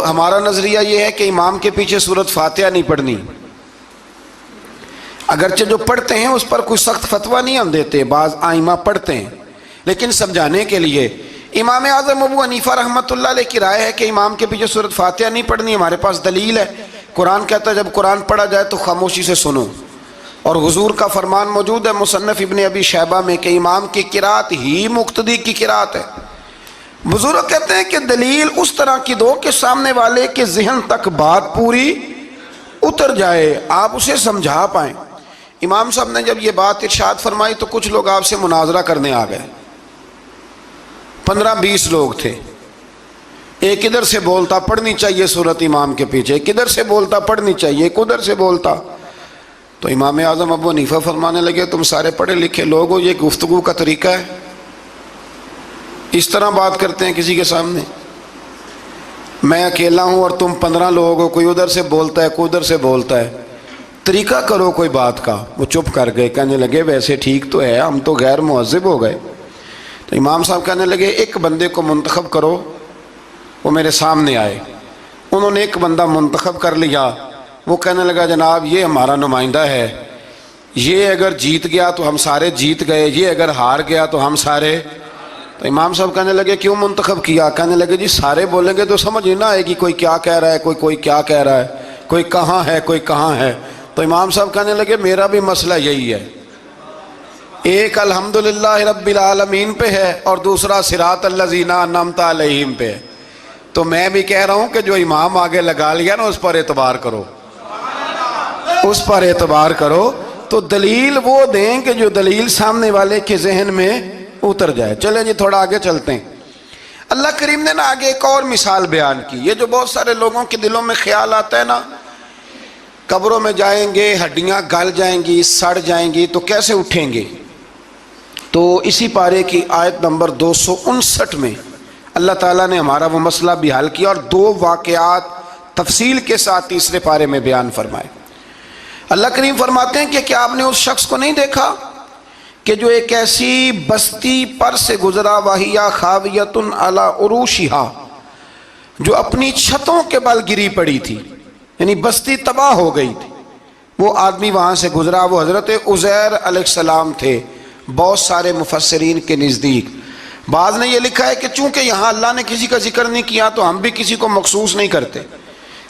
ہمارا نظریہ یہ ہے کہ امام کے پیچھے سورۃ فاتحہ نہیں پڑھنی، اگرچہ جو پڑھتے ہیں اس پر کوئی سخت فتویٰ نہیں ہم دیتے، بعض آئمہ پڑھتے ہیں، لیکن سمجھانے کے لیے امام اعظم ابو حنیفہ رحمۃ اللہ علیہ کی رائے ہے کہ امام کے پیچھے سورۃ فاتحہ نہیں پڑھنی۔ ہمارے پاس دلیل ہے، قرآن کہتا ہے جب قرآن پڑھا جائے تو خاموشی سے سنو، اور حضور کا فرمان موجود ہے مصنف ابن ابی شیبہ میں کہ امام کی قرات ہی مقتدی کی قرات ہے۔ بزرگ کہتے ہیں کہ دلیل اس طرح کی دو کہ سامنے والے کے ذہن تک بات پوری اتر جائے، آپ اسے سمجھا پائیں۔ امام صاحب نے جب یہ بات ارشاد فرمائی تو کچھ لوگ آپ سے مناظرہ کرنے آ گئے، 15-20 لوگ تھے، ایک ادھر سے بولتا پڑھنی چاہیے صورت امام کے پیچھے، ایک ادھر سے بولتا پڑھنی چاہیے، ایک ادھر سے بولتا۔ تو امام اعظم ابو حنیفہ فرمانے لگے تم سارے پڑھے لکھے لوگ ہو، یہ گفتگو کا طریقہ ہے؟ اس طرح بات کرتے ہیں کسی کے سامنے؟ میں اکیلا ہوں اور تم 15 لوگ ہو، کوئی ادھر سے بولتا ہے کوئی ادھر سے بولتا ہے، طریقہ کرو کوئی بات کا۔ وہ چپ کر گئے، کہنے لگے ویسے ٹھیک تو ہے، ہم تو غیر مہذب ہو گئے۔ تو امام صاحب کہنے لگے ایک بندے کو منتخب کرو، وہ میرے سامنے آئے۔ انہوں نے ایک بندہ منتخب کر لیا، وہ کہنے لگا جناب یہ ہمارا نمائندہ ہے، یہ اگر جیت گیا تو ہم سارے جیت گئے، یہ اگر ہار گیا تو ہم سارے۔ تو امام صاحب کہنے لگے کیوں منتخب کیا؟ کہنے لگے جی سارے بولیں گے تو سمجھ نہیں نہ آئے گی کوئی کیا کہہ رہا ہے، کوئی کیا کہہ رہا ہے، کوئی کہاں ہے کوئی کہاں ہے۔ تو امام صاحب کہنے لگے میرا بھی مسئلہ یہی ہے، ایک الحمدللہ رب العالمین پہ ہے اور دوسرا صراط الذین انعمت علیہم پہ ہے۔ تو میں بھی کہہ رہا ہوں کہ جو امام آگے لگا لیا نا اس پر اعتبار کرو، اس پر اعتبار کرو۔ تو دلیل وہ دیں کہ جو دلیل سامنے والے کے ذہن میں اتر جائے۔ چلیں جی تھوڑا آگے چلتے ہیں۔ اللہ کریم نے نا آگے ایک اور مثال بیان کی، یہ جو بہت سارے لوگوں کے دلوں میں خیال آتا ہے نا قبروں میں جائیں گے ہڈیاں گل جائیں گی سڑ جائیں گی تو کیسے اٹھیں گے، تو اسی پارے کی آیت نمبر 259 میں اللہ تعالیٰ نے ہمارا وہ مسئلہ بھی حل کیا اور 2 واقعات تفصیل کے ساتھ تیسرے پارے میں بیان فرمائے۔ اللہ کریم فرماتے ہیں کہ کیا آپ نے اس شخص کو نہیں دیکھا کہ جو ایک ایسی بستی پر سے گزرا وَهِيَ خَاوِيَةٌ عَلَىٰ عُرُوشِهَا، جو اپنی چھتوں کے بل گری پڑی تھی، یعنی بستی تباہ ہو گئی تھی۔ وہ آدمی وہاں سے گزرا، وہ حضرت عزیر علیہ السلام تھے۔ بہت سارے مفسرین کے نزدیک بعض نے یہ لکھا ہے کہ چونکہ یہاں اللہ نے کسی کا ذکر نہیں کیا تو ہم بھی کسی کو مخصوص نہیں کرتے،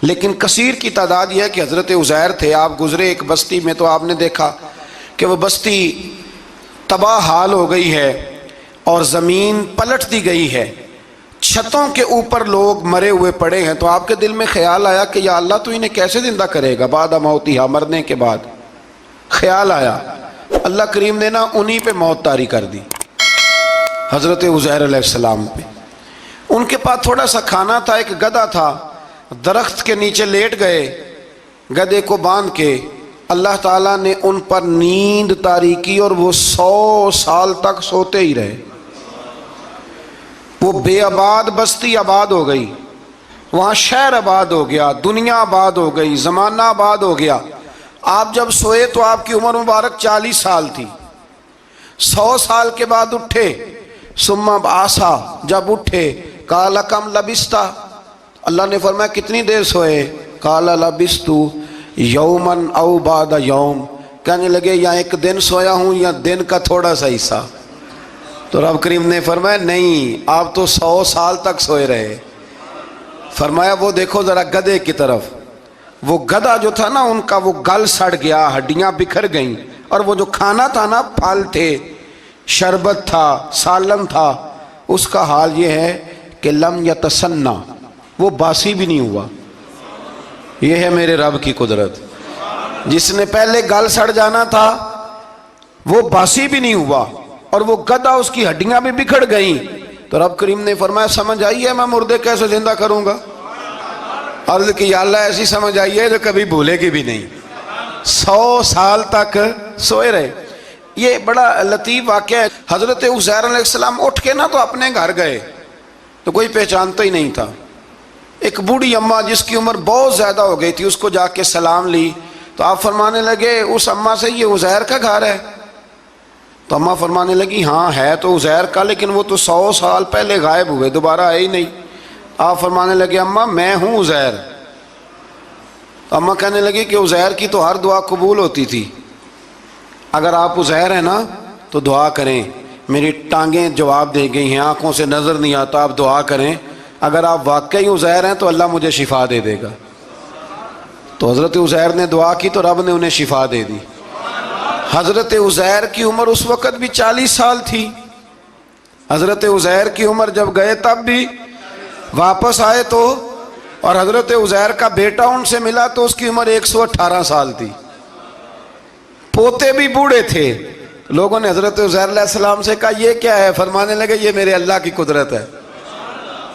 لیکن کثیر کی تعداد یہ ہے کہ حضرت عزیر تھے۔ آپ گزرے ایک بستی میں تو آپ نے دیکھا کہ وہ بستی تباہ حال ہو گئی ہے اور زمین پلٹ دی گئی ہے، چھتوں کے اوپر لوگ مرے ہوئے پڑے ہیں۔ تو آپ کے دل میں خیال آیا کہ یا اللہ تو انہیں کیسے زندہ کرے گا بعد موتہا، مرنے کے بعد۔ خیال آیا، اللہ کریم نے نا انہی پہ موت طاری کر دی، حضرت عزیر علیہ السلام پہ۔ ان کے پاس تھوڑا سا کھانا تھا، ایک گدھا تھا، درخت کے نیچے لیٹ گئے گدھے کو باندھ کے۔ اللہ تعالیٰ نے ان پر نیند طاری کی اور وہ 100 سال تک سوتے ہی رہے۔ وہ بے آباد بستی آباد ہو گئی، وہاں شہر آباد ہو گیا، دنیا آباد ہو گئی، زمانہ آباد ہو گیا۔ آپ جب سوئے تو آپ کی عمر مبارک 40 سال تھی۔ 100 سال کے بعد اٹھے، ثم بعثا، جب اٹھے قال کم لبثت، اللہ نے فرمایا کتنی دیر سوئے؟ قال لبثت یوما او بعد یوم، کہنے لگے یا ایک دن سویا ہوں یا دن کا تھوڑا سا حصہ۔ تو رب کریم نے فرمایا نہیں، آپ تو 100 سال تک سوئے رہے۔ فرمایا وہ دیکھو ذرا گدھے کی طرف، وہ گدھا جو تھا نا ان کا وہ گل سڑ گیا، ہڈیاں بکھر گئیں، اور وہ جو کھانا تھا نا پھل تھے، شربت تھا، سالن تھا، اس کا حال یہ ہے کہ لم یتسنہ، وہ باسی بھی نہیں ہوا۔ یہ ہے میرے رب کی قدرت، جس نے پہلے گل سڑ جانا تھا وہ باسی بھی نہیں ہوا، اور وہ گدھا اس کی ہڈیاں بھی بکھر گئیں۔ تو رب کریم نے فرمایا سمجھ آئی ہے میں مردے کیسے زندہ کروں گا؟ عرض کی یا اللہ ایسی سمجھ آئی ہے جو کبھی بھولے گی بھی نہیں۔ 100 سال تک سوئے رہے۔ یہ بڑا لطیف واقعہ ہے۔ حضرت عزیر علیہ السلام اٹھ کے نا تو اپنے گھر گئے تو کوئی پہچانتا ہی نہیں تھا۔ ایک بوڑھی اماں جس کی عمر بہت زیادہ ہو گئی تھی اس کو جا کے سلام لی تو آپ فرمانے لگے اس اماں سے یہ عزیر کا گھر ہے؟ تو اماں فرمانے لگی ہاں ہے تو عزیر کا، لیکن وہ تو 100 سال پہلے غائب ہوئے، دوبارہ آئے ہی نہیں۔ آپ فرمانے لگے اماں میں ہوں عزیر. اماں کہنے لگی کہ عزیر کی تو ہر دعا قبول ہوتی تھی، اگر آپ عزیر ہیں نا تو دعا کریں، میری ٹانگیں جواب دے گئی ہیں، آنکھوں سے نظر نہیں آتا، آپ دعا کریں، اگر آپ واقعی عزیر ہیں تو اللہ مجھے شفا دے دے گا. تو حضرت عزیر نے دعا کی تو رب نے انہیں شفا دے دی. حضرت عزیر کی عمر اس وقت بھی 40 سال تھی. حضرت عزیر کی عمر جب گئے تب بھی، واپس آئے تو، اور حضرت عزیر کا بیٹا ان سے ملا تو اس کی عمر 118 سال تھی. پوتے بھی بوڑھے تھے. لوگوں نے حضرت عزیر علیہ السلام سے کہا یہ کیا ہے؟ فرمانے لگے یہ میرے اللہ کی قدرت ہے،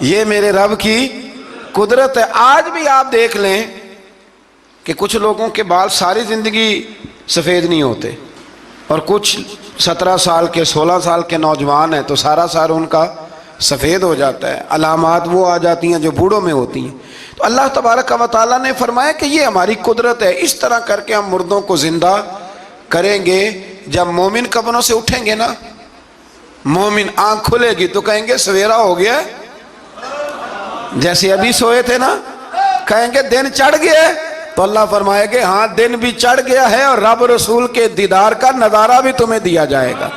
یہ میرے رب کی قدرت ہے. آج بھی آپ دیکھ لیں کہ کچھ لوگوں کے بال ساری زندگی سفید نہیں ہوتے، اور کچھ 17 سال کے 16 سال کے نوجوان ہیں تو سارا سال ان کا سفید ہو جاتا ہے. علامات وہ آ جاتی ہیں جو بوڑھوں میں ہوتی ہیں. تو اللہ تبارک و تعالیٰ نے فرمایا کہ یہ ہماری قدرت ہے، اس طرح کر کے ہم مردوں کو زندہ کریں گے. جب مومن قبروں سے اٹھیں گے نا، مومن آنکھ کھلے گی تو کہیں گے سویرا ہو گیا، جیسے ابھی سوئے تھے نا، کہیں گے دن چڑھ گیا. تو اللہ فرمائے گے ہاں دن بھی چڑھ گیا ہے اور رب رسول کے دیدار کا نظارہ بھی تمہیں دیا جائے گا.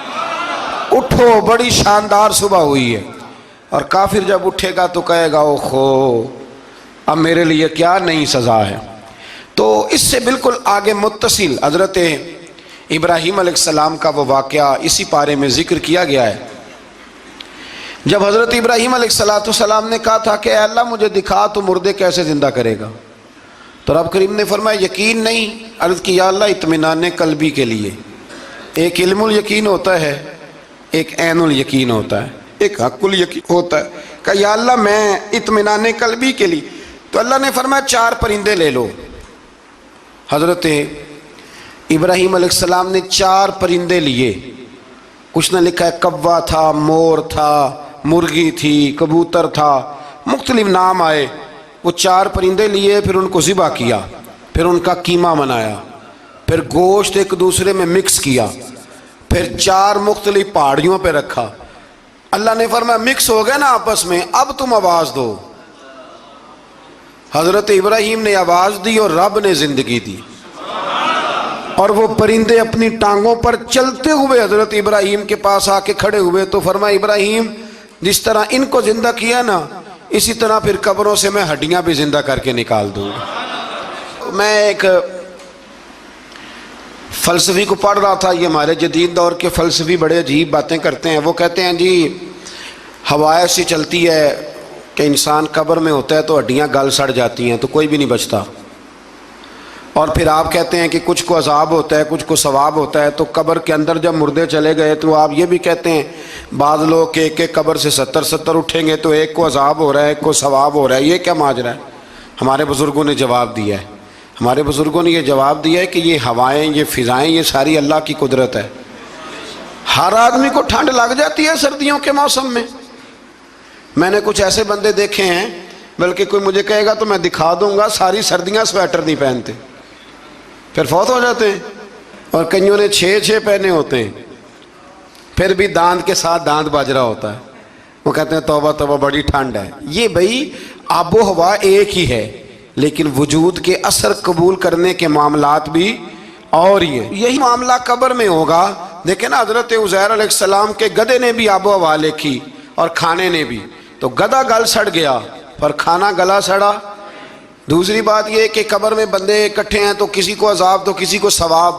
اٹھو، بڑی شاندار صبح ہوئی ہے. اور کافر جب اٹھے گا تو کہے گا اوہو اب میرے لیے کیا نئی سزا ہے. تو اس سے بالکل آگے متصل حضرت ابراہیم علیہ السلام کا وہ واقعہ اسی پارے میں ذکر کیا گیا ہے. جب حضرت ابراہیم علیہ السلام نے کہا تھا کہ اے اللہ مجھے دکھا تو مردے کیسے زندہ کرے گا، تو رب کریم نے فرمایا یقین نہیں. عرض کی یا اللہ اطمینان قلبی کے لیے. ایک علم الیقین ہوتا ہے، ایک عین الیقین ہوتا ہے، ایک حق الیقین ہوتا ہے. کہ یا اللہ میں اطمینان قلبی کے لیے. تو اللہ نے فرمایا 4 پرندے لے لو. حضرت ابراہیم علیہ السلام نے 4 پرندے لیے. کچھ نے لکھا ہے کوا تھا، مور تھا، مرغی تھی، کبوتر تھا، مختلف نام آئے. وہ 4 پرندے لیے، پھر ان کو ذبح کیا، پھر ان کا قیمہ بنایا، پھر گوشت ایک دوسرے میں مکس کیا، پھر 4 مختلف پہاڑیوں پہ رکھا. اللہ نے فرمایا مکس ہو گئے نا آپس میں، اب تم آواز دو. حضرت ابراہیم نے آواز دی اور رب نے زندگی دی. اور وہ پرندے اپنی ٹانگوں پر چلتے ہوئے حضرت ابراہیم کے پاس آ کے کھڑے ہوئے. تو فرمایا ابراہیم جس طرح ان کو زندہ کیا نا، اسی طرح پھر قبروں سے میں ہڈیاں بھی زندہ کر کے نکال دوں گا. میں ایک فلسفی کو پڑھ رہا تھا. یہ ہمارے جدید دور کے فلسفی بڑے عجیب باتیں کرتے ہیں. وہ کہتے ہیں جی ہوا ایسی چلتی ہے کہ انسان قبر میں ہوتا ہے تو ہڈیاں گل سڑ جاتی ہیں تو کوئی بھی نہیں بچتا. اور پھر آپ کہتے ہیں کہ کچھ کو عذاب ہوتا ہے، کچھ کو ثواب ہوتا ہے. تو قبر کے اندر جب مردے چلے گئے تو آپ یہ بھی کہتے ہیں بعض لوگ کہ ایک قبر سے 70 اٹھیں گے تو ایک کو عذاب ہو رہا ہے، ایک کو ثواب ہو رہا ہے. یہ کیا ماجرا ہے؟ ہمارے بزرگوں نے جواب دیا ہے. ہمارے بزرگوں نے یہ جواب دیا ہے کہ یہ ہوائیں، یہ فضائیں، یہ ساری اللہ کی قدرت ہے. ہر آدمی کو ٹھنڈ لگ جاتی ہے سردیوں کے موسم میں. میں نے کچھ ایسے بندے دیکھے ہیں، بلکہ کوئی مجھے کہے گا تو میں دکھا دوں گا، ساری سردیاں سویٹر نہیں پہنتے، پھر فوت ہو جاتے ہیں. اور کئیوں نے 6 پہنے ہوتے ہیں، پھر بھی دانت کے ساتھ دانت بج رہا ہوتا ہے. وہ کہتے ہیں توبہ توبہ بڑی ٹھنڈ ہے. یہ بھائی آب و ہوا ایک ہی ہے، لیکن وجود کے اثر قبول کرنے کے معاملات بھی اور ہی ہیں. یہی معاملہ قبر میں ہوگا. دیکھیں نا حضرت عزیر علیہ السلام کے گدھے نے بھی آب و ہوا لکھی اور کھانے نے بھی. تو گدھا گل سڑ گیا پر کھانا گلا سڑا. دوسری بات یہ کہ قبر میں بندے اکٹھے ہیں تو کسی کو عذاب تو کسی کو ثواب.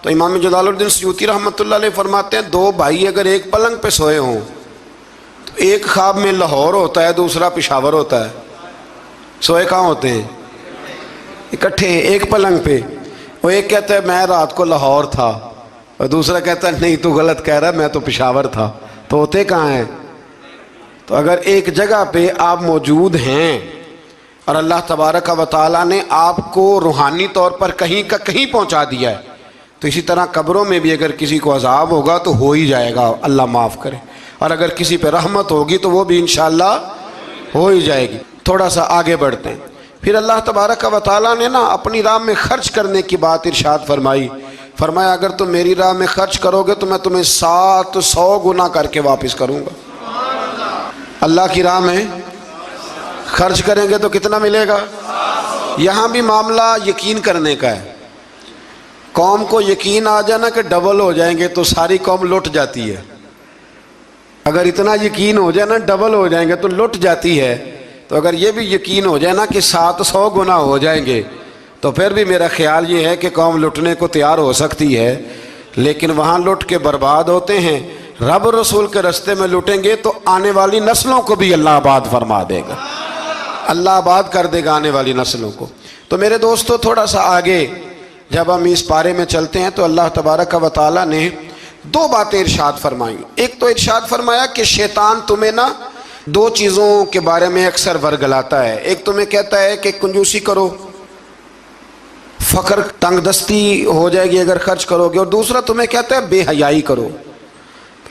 تو امام جلال الدین سیوطی رحمۃ اللہ علیہ فرماتے ہیں 2 بھائی اگر ایک پلنگ پہ سوئے ہوں تو ایک خواب میں لاہور ہوتا ہے، دوسرا پشاور ہوتا ہے. سوئے کہاں ہوتے ہیں؟ اکٹھے ایک پلنگ پہ. وہ ایک کہتا ہے میں رات کو لاہور تھا، اور دوسرا کہتا ہے نہیں تو غلط کہہ رہا ہے، میں تو پشاور تھا. تو ہوتے کہاں ہیں؟ تو اگر ایک جگہ پہ آپ موجود ہیں اور اللہ تبارک و تعالیٰ نے آپ کو روحانی طور پر کہیں کا کہیں پہنچا دیا ہے، تو اسی طرح قبروں میں بھی اگر کسی کو عذاب ہوگا تو ہو ہی جائے گا، اللہ معاف کرے. اور اگر کسی پہ رحمت ہوگی تو وہ بھی انشاءاللہ ہو ہی جائے گی. تھوڑا سا آگے بڑھتے ہیں. پھر اللہ تبارک و تعالیٰ نے نا اپنی راہ میں خرچ کرنے کی بات ارشاد فرمائی. فرمایا اگر تم میری راہ میں خرچ کرو گے تو میں تمہیں 700 گنا کر کے واپس کروں گا. اللہ کی راہ میں خرچ کریں گے تو کتنا ملے گا؟ یہاں بھی معاملہ یقین کرنے کا ہے. قوم کو یقین آ جانا کہ ڈبل ہو جائیں گے تو ساری قوم لٹ جاتی ہے. اگر اتنا یقین ہو جائے نا ڈبل ہو جائیں گے تو لٹ جاتی ہے. تو اگر یہ بھی یقین ہو جائے نا کہ 700 گنا ہو جائیں گے تو پھر بھی میرا خیال یہ ہے کہ قوم لٹنے کو تیار ہو سکتی ہے. لیکن وہاں لٹ کے برباد ہوتے ہیں. رب رسول کے رستے میں لٹیں گے تو آنے والی نسلوں کو بھی اللہ آباد فرما دے گا, اللہ آباد کر دے گا آنے والی نسلوں کو. تو میرے دوستو تھوڑا سا آگے جب ہم اس پارے میں چلتے ہیں تو اللہ تبارک و تعالیٰ نے 2 باتیں ارشاد فرمائیں. ایک تو ارشاد فرمایا کہ شیطان تمہیں نا 2 چیزوں کے بارے میں اکثر ورگلاتا ہے. ایک تمہیں کہتا ہے کہ کنجوسی کرو, فقر تنگ دستی ہو جائے گی اگر خرچ کرو گے, اور دوسرا تمہیں کہتا ہے بے حیائی کرو.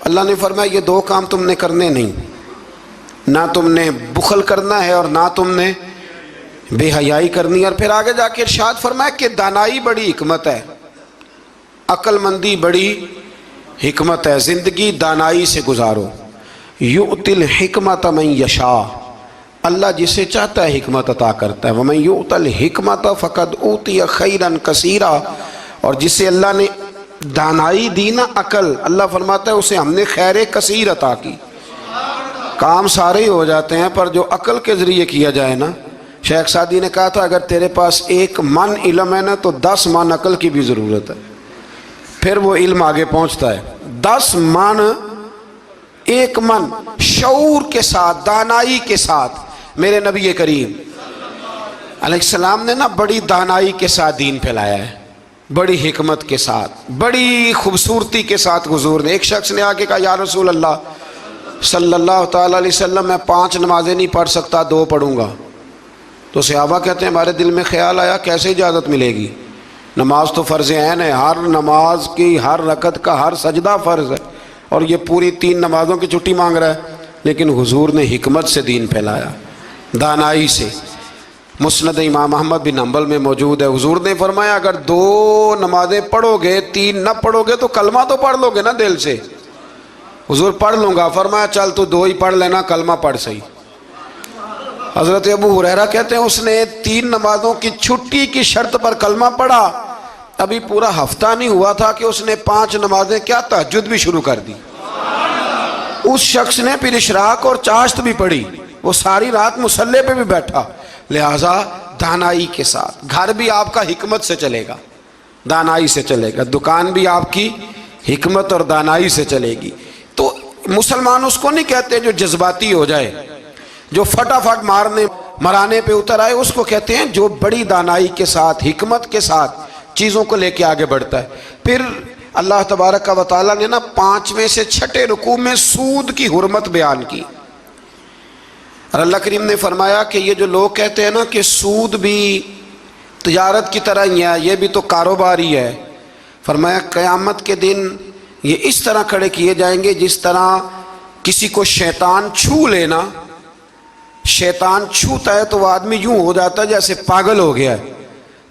اللہ نے فرمایا یہ 2 کام تم نے کرنے نہیں, نہ تم نے بخل کرنا ہے اور نہ تم نے بے حیائی کرنی. اور پھر آگے جا کے ارشاد فرمایا کہ دانائی بڑی حکمت ہے, عقل مندی بڑی حکمت ہے, زندگی دانائی سے گزارو. یؤتی الحکمت من یشاء, اللہ جسے چاہتا ہے حکمت عطا کرتا ہے. ومن یؤت الحکمت فقد اوتی خیرا کثیرا, اور جسے اللہ نے دانائی دی نا عقل, اللہ فرماتا ہے اسے ہم نے خیر کثیر عطا کی. کام سارے ہی ہو جاتے ہیں پر جو عقل کے ذریعے کیا جائے نا, شیخ سعدی نے کہا تھا اگر تیرے پاس 1 من علم ہے نا تو 10 من عقل کی بھی ضرورت ہے, پھر وہ علم آگے پہنچتا ہے. 10 من 1 من شعور کے ساتھ, دانائی کے ساتھ. میرے نبی کریم علیہ السلام نے نا بڑی دانائی کے ساتھ دین پھیلایا ہے, بڑی حکمت کے ساتھ, بڑی خوبصورتی کے ساتھ. حضور نے, ایک شخص نے آ کے کہا یا رسول اللہ صلی اللہ تعالیٰ علیہ وسلم میں 5 نمازیں نہیں پڑھ سکتا, 2 پڑھوں گا. تو صحابہ کہتے ہیں ہمارے دل میں خیال آیا کیسے اجازت ملے گی, نماز تو فرض عین ہے, ہر نماز کی ہر رکعت کا ہر سجدہ فرض ہے, اور یہ پوری 3 نمازوں کی چھٹی مانگ رہا ہے. لیکن حضور نے حکمت سے دین پھیلایا, دانائی سے. مسند امام احمد بن حنبل میں موجود ہے, حضور نے فرمایا اگر 2 نمازیں پڑھو گے 3 نہ پڑھو گے تو کلمہ تو پڑھ لو گے نا دل سے. حضور پڑھ لوں گا, فرمایا چل تو 2 ہی پڑھ لینا, کلمہ پڑھ صحیح. حضرت ابو ہریرہ کہتے ہیں اس نے 3 نمازوں کی چھٹی کی شرط پر کلمہ پڑھا, ابھی پورا ہفتہ نہیں ہوا تھا کہ اس نے 5 نمازیں کیا تہجد بھی شروع کر دی. اس شخص نے پھر اشراق اور چاشت بھی پڑھی, وہ ساری رات مصلی پہ بھی بیٹھا. لہٰذا دانائی کے ساتھ. گھر بھی آپ کا حکمت سے چلے گا, دانائی سے چلے گا. دکان بھی آپ کی حکمت اور دانائی سے چلے گی. تو مسلمان اس کو نہیں کہتے جو جذباتی ہو جائے, جو فٹافٹ مرانے پہ اتر آئے, اس کو کہتے ہیں جو بڑی دانائی کے ساتھ حکمت کے ساتھ چیزوں کو لے کے آگے بڑھتا ہے. پھر اللہ تبارک و تعالیٰ نے نا 5ویں سے 6ٹھے رکوع میں سود کی حرمت بیان کی. اور اللہ کریم نے فرمایا کہ یہ جو لوگ کہتے ہیں نا کہ سود بھی تجارت کی طرح ہی ہے, یہ بھی تو کاروبار ہی ہے, فرمایا قیامت کے دن یہ اس طرح کھڑے کیے جائیں گے جس طرح کسی کو شیطان چھو لینا. شیطان چھوتا ہے تو وہ آدمی یوں ہو جاتا ہے جیسے پاگل ہو گیا ہے.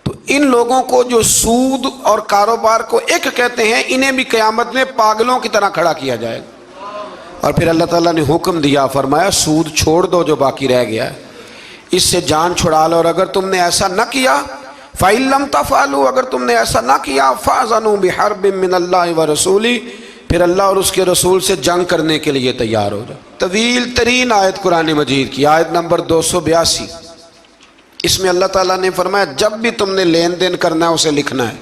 تو ان لوگوں کو جو سود اور کاروبار کو ایک کہتے ہیں, انہیں بھی قیامت میں پاگلوں کی طرح کھڑا کیا جائے گا. اور پھر اللہ تعالیٰ نے حکم دیا, فرمایا سود چھوڑ دو جو باقی رہ گیا ہے, اس سے جان چھڑا لو. اور اگر تم نے ایسا نہ کیا فَإِن لَمْ تَفْعَلُوا, اگر تم نے ایسا نہ کیا فَأْذَنُوا بِحَرْبٍ مِّنَ اللَّهِ وَرَسُولِهِ, پھر اللہ اور اس کے رسول سے جنگ کرنے کے لیے تیار ہو جاؤ. طویل ترین آیت قرآن مجید کی, آیت نمبر 282. اس میں اللہ تعالیٰ نے فرمایا جب بھی تم نے لین دین کرنا ہے اسے لکھنا ہے.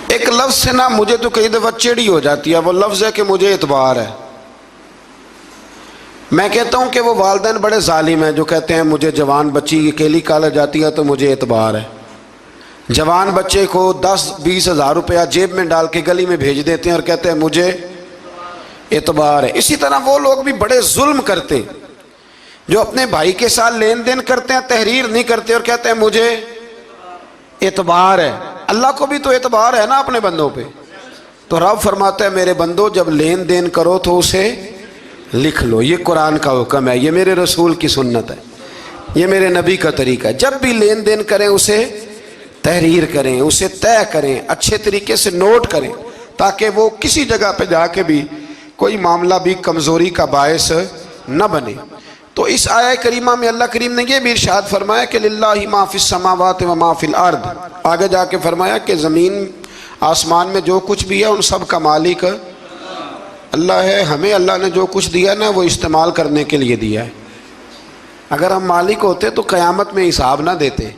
ایک لفظ سے نا مجھے تو کئی دفعہ چڑی ہو جاتی ہے, وہ لفظ ہے کہ مجھے اعتبار ہے. میں کہتا ہوں کہ وہ والدین بڑے ظالم ہیں جو کہتے ہیں مجھے جوان بچی اکیلی کالج جاتی ہے تو مجھے اعتبار ہے. جوان بچے کو 10-20 ہزار روپیہ جیب میں ڈال کے گلی میں بھیج دیتے ہیں اور کہتے ہیں مجھے اعتبار ہے. اسی طرح وہ لوگ بھی بڑے ظلم کرتے جو اپنے بھائی کے ساتھ لین دین کرتے ہیں, تحریر نہیں کرتے اور کہتے ہیں مجھے اعتبار ہے. اللہ کو بھی تو اعتبار ہے نا اپنے بندوں پہ. تو رب فرماتا ہے میرے بندو جب لین دین کرو تو اسے لکھ لو. یہ قرآن کا حکم ہے, یہ میرے رسول کی سنت ہے, یہ میرے نبی کا طریقہ ہے. جب بھی لین دین کریں اسے تحریر کریں, اسے طے کریں, اچھے طریقے سے نوٹ کریں, تاکہ وہ کسی جگہ پہ جا کے بھی کوئی معاملہ بھی کمزوری کا باعث نہ بنے۔ تو اس آیہ کریمہ میں اللہ کریم نے یہ بھی ارشاد فرمایا کہ للہ ما فی السماوات و ما فی الارض، آگے جا کے فرمایا کہ زمین آسمان میں جو کچھ بھی ہے ان سب کا مالک اللہ ہے۔ ہمیں اللہ نے جو کچھ دیا نا وہ استعمال کرنے کے لیے دیا ہے۔ اگر ہم مالک ہوتے تو قیامت میں حساب نہ دیتے،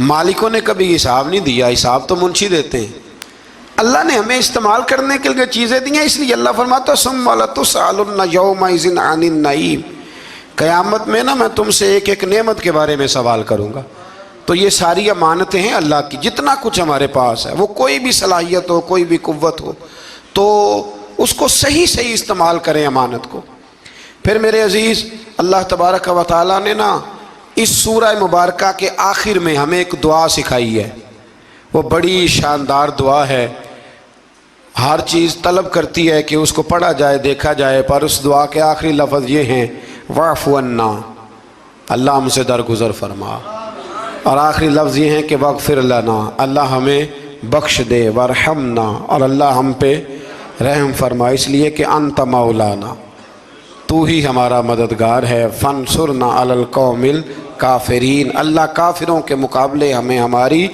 مالکوں نے کبھی حساب نہیں دیا، حساب تو منشی دیتے ہیں۔ اللہ نے ہمیں استعمال کرنے کے لیے چیزیں دی ہیں، اس لیے اللہ فرماتا ثم لتسألن یومئذ عن النعیم، قیامت میں نا میں تم سے ایک ایک نعمت کے بارے میں سوال کروں گا۔ تو یہ ساری امانتیں ہیں اللہ کی، جتنا کچھ ہمارے پاس ہے، وہ کوئی بھی صلاحیت ہو، کوئی بھی قوت ہو، تو اس کو صحیح صحیح استعمال کریں امانت کو۔ پھر میرے عزیز، اللہ تبارک و تعالیٰ نے نا اس سورہ مبارکہ کے آخر میں ہمیں ایک دعا سکھائی ہے، وہ بڑی شاندار دعا ہے۔ ہر چیز طلب کرتی ہے کہ اس کو پڑھا جائے، دیکھا جائے، پر اس دعا کے آخری لفظ یہ ہیں واعف عنا، اللہ ہم سے درگزر فرما، اور آخری لفظ یہ ہیں کہ واغفر لنا، اللہ ہمیں بخش دے، وارحمنا، اور اللہ ہم پہ رحم فرما، اس لیے کہ انت مولانا، تو ہی ہمارا مددگار ہے، فانصرنا علی القوم الکافرین، اللہ کافروں کے مقابلے ہمیں ہماری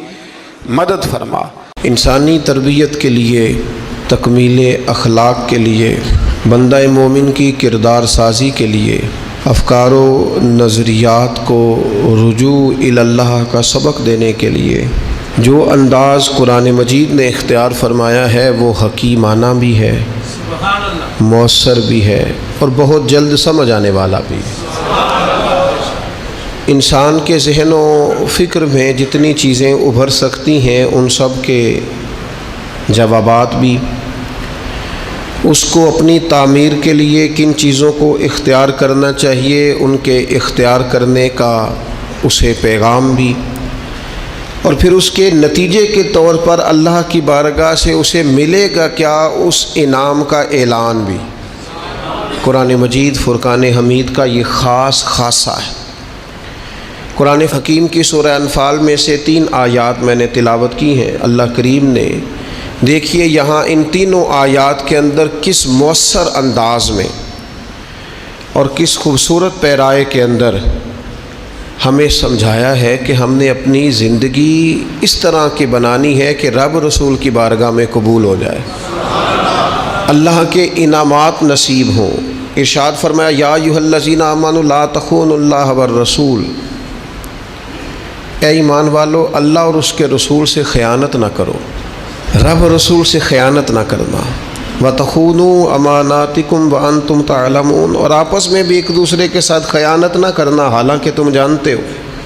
مدد فرما۔ انسانی تربیت کے لیے، تکمیل اخلاق کے لیے، بندہ مومن کی کردار سازی کے لیے، افکار و نظریات کو رجوع الی اللہ کا سبق دینے کے لیے جو انداز قرآن مجید نے اختیار فرمایا ہے وہ حکیمانہ بھی ہے، مؤثر بھی ہے، اور بہت جلد سمجھ آنے والا بھی۔ انسان کے ذہن و فکر میں جتنی چیزیں ابھر سکتی ہیں ان سب کے جوابات بھی، اس کو اپنی تعمیر کے لیے کن چیزوں کو اختیار کرنا چاہیے ان کے اختیار کرنے کا اسے پیغام بھی، اور پھر اس کے نتیجے کے طور پر اللہ کی بارگاہ سے اسے ملے گا کیا، اس انعام کا اعلان بھی۔ قرآن مجید فرقان حمید کا یہ خاص خاصہ ہے۔ قرآن حکیم کی سورہ انفال میں سے 3 آیات میں نے تلاوت کی ہیں۔ اللہ کریم نے دیکھیے یہاں ان تینوں آیات کے اندر کس مؤثر انداز میں اور کس خوبصورت پیرائے کے اندر ہمیں سمجھایا ہے کہ ہم نے اپنی زندگی اس طرح کی بنانی ہے کہ رب رسول کی بارگاہ میں قبول ہو جائے، اللہ کے انعامات نصیب ہوں۔ ارشاد فرمایا یا ایھا الذین آمنوا لا تخونوا اللہ والرسول، اے ایمان والو اللہ اور اس کے رسول سے خیانت نہ کرو، رب رسول سے خیانت نہ کرنا، وَتَخُونُوا أَمَانَاتِكُمْ وَأَنْتُمْ تَعْلَمُونَ، اور آپس میں بھی ایک دوسرے کے ساتھ خیانت نہ کرنا حالانکہ تم جانتے ہو۔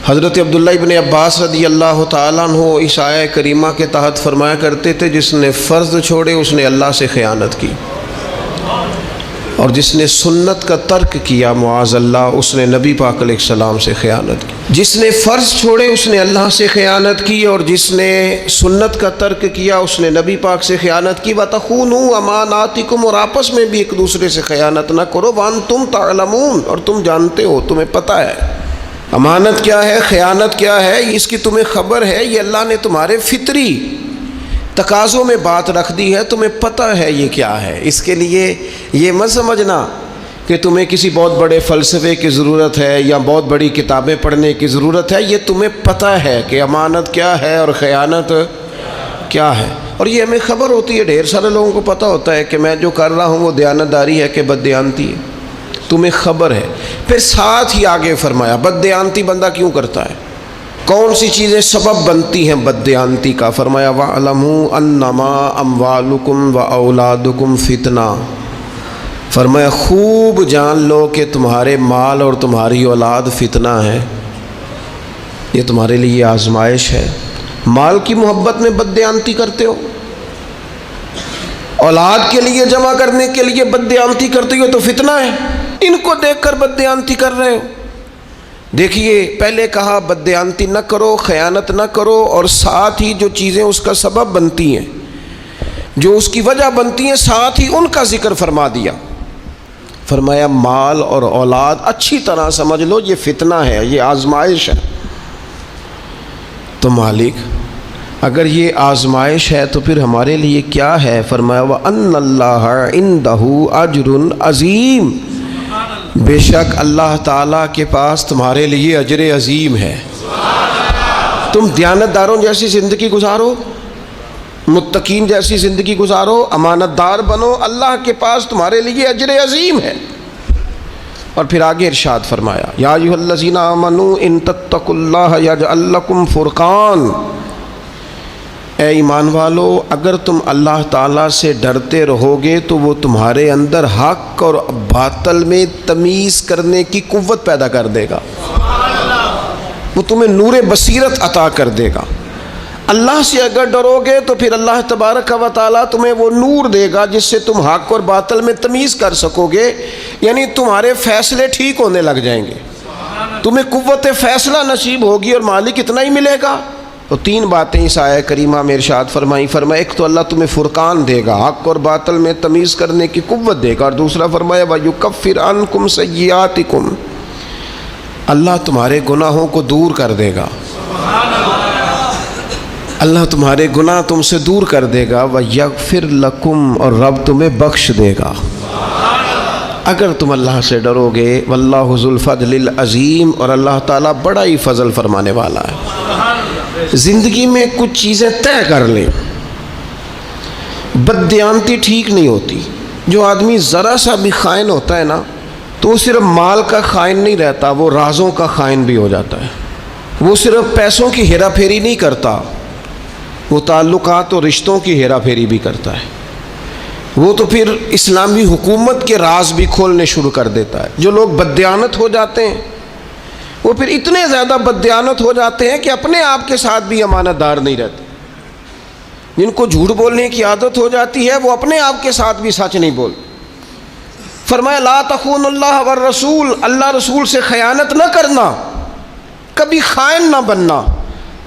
حضرت عبداللہ ابن عباس رضی اللہ تعالیٰ عنہ اس آیہ کریمہ کے تحت فرمایا کرتے تھے جس نے فرض چھوڑے اس نے اللہ سے خیانت کی، اور جس نے سنت کا ترک کیا معاذ اللہ اس نے نبی پاک علیہ السلام سے خیانت کی۔ جس نے فرض چھوڑے اس نے اللہ سے خیانت کی، اور جس نے سنت کا ترک کیا اس نے نبی پاک سے خیانت کی۔ وَتَخُونُوا أَمَانَاتِكُمْ، اور آپس میں بھی ایک دوسرے سے خیانت نہ کرو، وَأَنْتُمْ تَعْلَمُونَ، اور تم جانتے ہو، تمہیں پتہ ہے امانت کیا ہے، خیانت کیا ہے، اس کی تمہیں خبر ہے، یہ اللہ نے تمہارے فطری تقاضوں میں بات رکھ دی ہے، تمہیں پتہ ہے یہ کیا ہے۔ اس کے لیے یہ مت سمجھنا کہ تمہیں کسی بہت بڑے فلسفے کی ضرورت ہے یا بہت بڑی کتابیں پڑھنے کی ضرورت ہے، یہ تمہیں پتہ ہے کہ امانت کیا ہے اور خیانت کیا ہے، اور یہ ہمیں خبر ہوتی ہے۔ ڈھیر سارے لوگوں کو پتہ ہوتا ہے کہ میں جو کر رہا ہوں وہ دیانتداری ہے کہ بددیانتی ہے، تمہیں خبر ہے۔ پھر ساتھ ہی آگے فرمایا بددیانتی بندہ کیوں کرتا ہے، کون سی چیزیں سبب بنتی ہیں بددیانتی کا، فرمایا وَاعْلَمُوا أَنَّمَا أَمْوَالُكُمْ وَأَوْلَادُكُمْ فِتْنَةٌ، فرمایا خوب جان لو کہ تمہارے مال اور تمہاری اولاد فتنہ ہے، یہ تمہارے لیے آزمائش ہے۔ مال کی محبت میں بددیانتی کرتے ہو، اولاد کے لیے جمع کرنے کے لیے بددیانتی کرتے ہو تو فتنہ ہے، ان کو دیکھ کر بددیانتی کر رہے ہو۔ دیکھیے پہلے کہا بددیانتی نہ کرو، خیانت نہ کرو، اور ساتھ ہی جو چیزیں اس کا سبب بنتی ہیں، جو اس کی وجہ بنتی ہیں، ساتھ ہی ان کا ذکر فرما دیا۔ فرمایا مال اور اولاد اچھی طرح سمجھ لو یہ فتنہ ہے، یہ آزمائش ہے۔ تو مالک اگر یہ آزمائش ہے تو پھر ہمارے لیے کیا ہے؟ فرمایا وَأَنَّ اللَّهَ عِندَهُ أَجْرٌ عَظِيمٌ، بے شک اللہ تعالیٰ کے پاس تمہارے لیے اجر عظیم ہے۔ تم دیانتداروں جیسی زندگی گزارو، متقین جیسی زندگی گزارو، امانت دار بنو، اللہ کے پاس تمہارے لیے اجر عظیم ہے۔ اور پھر آگے ارشاد فرمایا یا ایھا الذین آمنوا ان تتقوا اللہ یجعل لکم فرقان، اے ایمان والو اگر تم اللہ تعالیٰ سے ڈرتے رہو گے تو وہ تمہارے اندر حق اور باطل میں تمیز کرنے کی قوت پیدا کر دے گا، وہ تمہیں نور بصیرت عطا کر دے گا۔ اللہ سے اگر ڈرو گے تو پھر اللہ تبارک و تعالیٰ تمہیں وہ نور دے گا جس سے تم حق اور باطل میں تمیز کر سکو گے، یعنی تمہارے فیصلے ٹھیک ہونے لگ جائیں گے، تمہیں قوت فیصلہ نصیب ہوگی اور مالک اتنا ہی ملے گا۔ تو تین باتیں اس آیہ کریمہ میں ارشاد فرمایا ایک تو اللہ تمہیں فرقان دے گا، حق اور باطل میں تمیز کرنے کی قوت دے گا، اور دوسرا فرمایا وَيُكَفِّرْ عَنْكُمْ سَيِّئَاتِكُمْ، اللہ تمہارے گناہوں کو دور کر دے گا، اللہ تمہارے گناہ تم سے دور کر دے گا، وَيَغْفِرْ لَكُمْ، اور رب تمہیں بخش دے گا اگر تم اللہ سے ڈرو گے۔ وَاللَّهُ ذُو الْفَضْلِ الْعَظِيمِ، اور اللہ تعالیٰ بڑا ہی فضل فرمانے والا ہے۔ زندگی میں کچھ چیزیں طے کر لیں، بددیانتی ٹھیک نہیں ہوتی۔ جو آدمی ذرا سا بھی خائن ہوتا ہے نا تو وہ صرف مال کا خائن نہیں رہتا، وہ رازوں کا خائن بھی ہو جاتا ہے۔ وہ صرف پیسوں کی ہیرا پھیری نہیں کرتا، وہ تعلقات اور رشتوں کی ہیرا پھیری بھی کرتا ہے، وہ تو پھر اسلامی حکومت کے راز بھی کھولنے شروع کر دیتا ہے۔ جو لوگ بددیانت ہو جاتے ہیں وہ پھر اتنے زیادہ بددیانت ہو جاتے ہیں کہ اپنے آپ کے ساتھ بھی امانت دار نہیں رہتے۔ جن کو جھوٹ بولنے کی عادت ہو جاتی ہے وہ اپنے آپ کے ساتھ بھی سچ نہیں بول۔ فرمایا لا تخون اللہ والرسول، اللہ رسول سے خیانت نہ کرنا، کبھی خائن نہ بننا۔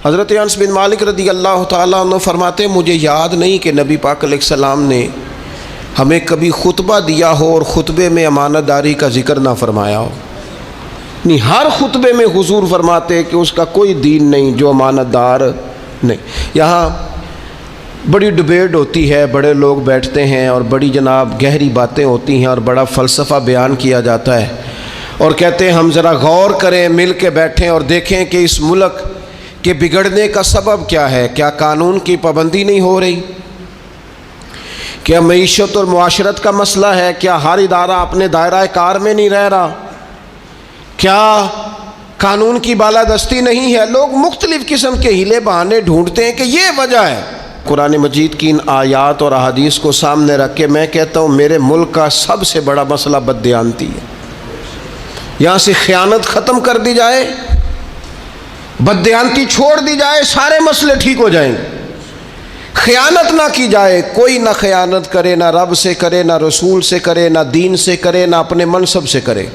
حضرت انس بن مالک رضی اللہ تعالیٰ عنہ فرماتے مجھے یاد نہیں کہ نبی پاک علیہ السلام نے ہمیں کبھی خطبہ دیا ہو اور خطبے میں امانت داری کا ذکر نہ فرمایا ہو۔ نہیں، ہر خطبے میں حضور فرماتے کہ اس کا کوئی دین نہیں جو امانت دار نہیں۔ یہاں بڑی ڈبیٹ ہوتی ہے، بڑے لوگ بیٹھتے ہیں اور بڑی جناب گہری باتیں ہوتی ہیں اور بڑا فلسفہ بیان کیا جاتا ہے، اور کہتے ہیں ہم ذرا غور کریں، مل کے بیٹھیں اور دیکھیں کہ اس ملک کے بگڑنے کا سبب کیا ہے۔ کیا قانون کی پابندی نہیں ہو رہی؟ کیا معیشت اور معاشرت کا مسئلہ ہے؟ کیا ہر ادارہ اپنے دائرہ کار میں نہیں رہ رہا؟ کیا قانون کی بالادستی نہیں ہے؟ لوگ مختلف قسم کے ہیلے بہانے ڈھونڈتے ہیں کہ یہ وجہ ہے۔ قرآن مجید کی ان آیات اور احادیث کو سامنے رکھ کے میں کہتا ہوں میرے ملک کا سب سے بڑا مسئلہ بددیانتی ہے۔ یہاں سے خیانت ختم کر دی جائے، بددیانتی چھوڑ دی جائے، سارے مسئلے ٹھیک ہو جائیں گے۔ خیانت نہ کی جائے، کوئی نہ خیانت کرے، نہ رب سے کرے، نہ رسول سے کرے، نہ دین سے کرے، نہ اپنے منصب سے کرے،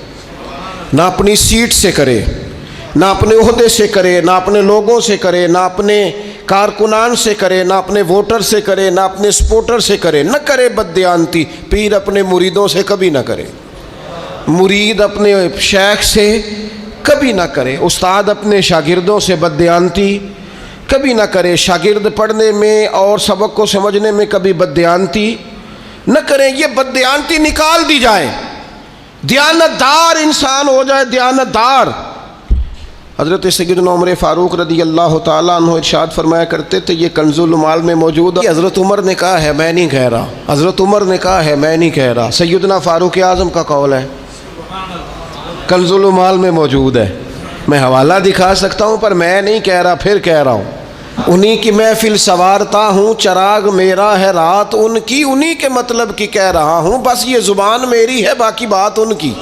نہ اپنی سیٹ سے کرے، نہ اپنے عہدے سے کرے، نہ اپنے لوگوں سے کرے، نہ اپنے کارکنان سے کرے، نہ اپنے ووٹر سے کرے، نہ اپنے سپورٹر سے کرے، نہ کرے بددیانتی۔ پیر اپنے مریدوں سے کبھی نہ کرے، مرید اپنے شیخ سے کبھی نہ کرے، استاد اپنے شاگردوں سے بددیانتی کبھی نہ کرے، شاگرد پڑھنے میں اور سبق کو سمجھنے میں کبھی بددیانتی نہ کریں۔ یہ بددیانتی نکال دی جائے، دیانتدار انسان ہو جائے، دیانتدار۔ حضرت سیدنا عمر فاروق رضی اللہ تعالیٰ عنہ ارشاد فرمایا کرتے تھے، یہ کنز المال میں موجود ہے، حضرت عمر نے کہا ہے میں نہیں کہہ رہا، حضرت عمر نے کہا ہے میں نہیں کہہ رہا، سیدنا فاروق اعظم کا قول ہے، کنز المال میں موجود ہے۔ میں حوالہ دکھا سکتا ہوں پر میں نہیں کہہ رہا، پھر کہہ رہا ہوں۔ انہی کی محفل سوارتا ہوں، چراغ میرا ہے رات ان کی، انہی کے مطلب کی کہہ رہا ہوں، بس یہ زبان میری ہے باقی بات ان کی۔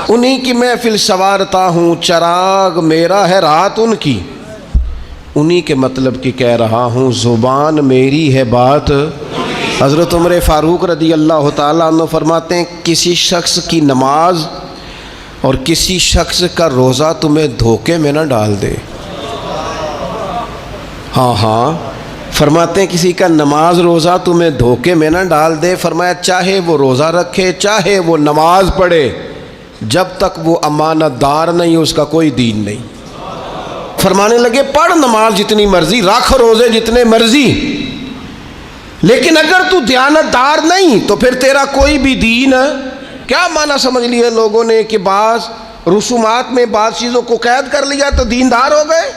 انہی کی محفل سوارتا ہوں، چراغ میرا ہے رات ان کی، انہی کے مطلب کی کہہ رہا ہوں، زبان میری ہے بات۔ حضرت عمر فاروق رضی اللہ تعالیٰ عنہ فرماتے ہیں کسی شخص کی نماز اور کسی شخص کا روزہ تمہیں دھوکے میں نہ ڈال دے۔ ہاں فرماتے ہیں کسی کا نماز روزہ تمہیں دھوکے میں نہ ڈال دے۔ فرمایا چاہے وہ روزہ رکھے، چاہے وہ نماز پڑھے، جب تک وہ امانت دار نہیں اس کا کوئی دین نہیں۔ فرمانے لگے پڑھ نماز جتنی مرضی، رکھ روزے جتنے مرضی، لیکن اگر تو دیانت دار نہیں تو پھر تیرا کوئی بھی دین کیا معنی سمجھ لیا لوگوں نے کہ بعض رسومات میں بعض چیزوں کو قید کر لیا تو دیندار ہو گئے؟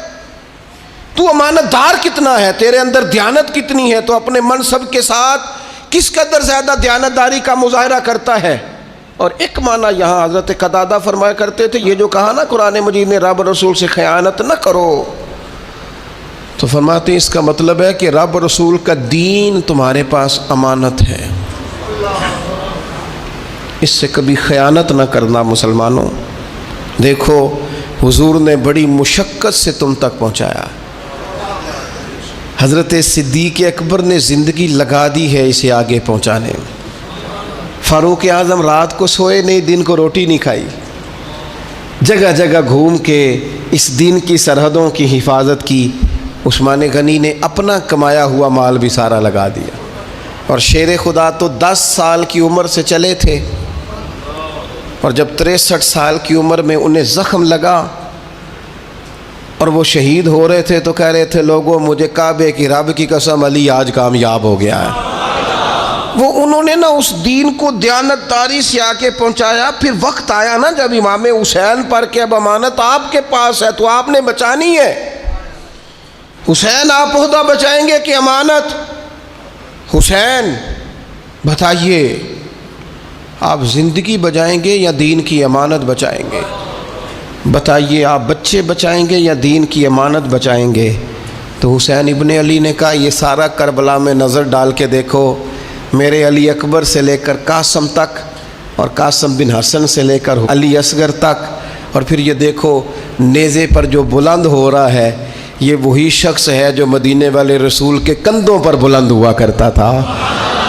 تو امانت دار کتنا ہے، تیرے اندر دیانت کتنی ہے، تو اپنے منصب کے ساتھ کس قدر زیادہ دیانتداری کا مظاہرہ کرتا ہے۔ اور ایک معنی یہاں حضرت قتادہ فرمایا کرتے تھے، یہ جو کہا نا قرآن مجید نے رب رسول سے خیانت نہ کرو، تو فرماتے ہیں اس کا مطلب ہے کہ رب رسول کا دین تمہارے پاس امانت ہے، اس سے کبھی خیانت نہ کرنا مسلمانوں۔ دیکھو حضور نے بڑی مشقت سے تم تک پہنچایا، حضرت صدیق اکبر نے زندگی لگا دی ہے اسے آگے پہنچانے میں، فاروق اعظم رات کو سوئے نہیں، دن کو روٹی نہیں کھائی، جگہ جگہ گھوم کے اس دین کی سرحدوں کی حفاظت کی۔ عثمان غنی نے اپنا کمایا ہوا مال بھی سارا لگا دیا، اور شیر خدا تو 10 سال کی عمر سے چلے تھے، اور جب 63 سال کی عمر میں انہیں زخم لگا اور وہ شہید ہو رہے تھے تو کہہ رہے تھے لوگوں مجھے کعبے کی رب کی قسم علی آج کامیاب ہو گیا ہے۔ وہ انہوں نے نا اس دین کو دیانتداری سے آگے پہنچایا۔ پھر وقت آیا نا جب امام حسین پر کہ اب امانت آپ کے پاس ہے تو آپ نے بچانی ہے۔ حسین آپ عہدہ بچائیں گے کہ امانت؟ حسین بتائیے آپ زندگی بچائیں گے یا دین کی امانت بچائیں گے؟ بتائیے آپ بچے بچائیں گے یا دین کی امانت بچائیں گے؟ تو حسین ابن علی نے کہا یہ سارا کربلا میں نظر ڈال کے دیکھو، میرے علی اکبر سے لے کر قاسم تک، اور قاسم بن حسن سے لے کر علی اصغر تک، اور پھر یہ دیکھو نیزے پر جو بلند ہو رہا ہے یہ وہی شخص ہے جو مدینے والے رسول کے کندھوں پر بلند ہوا کرتا تھا۔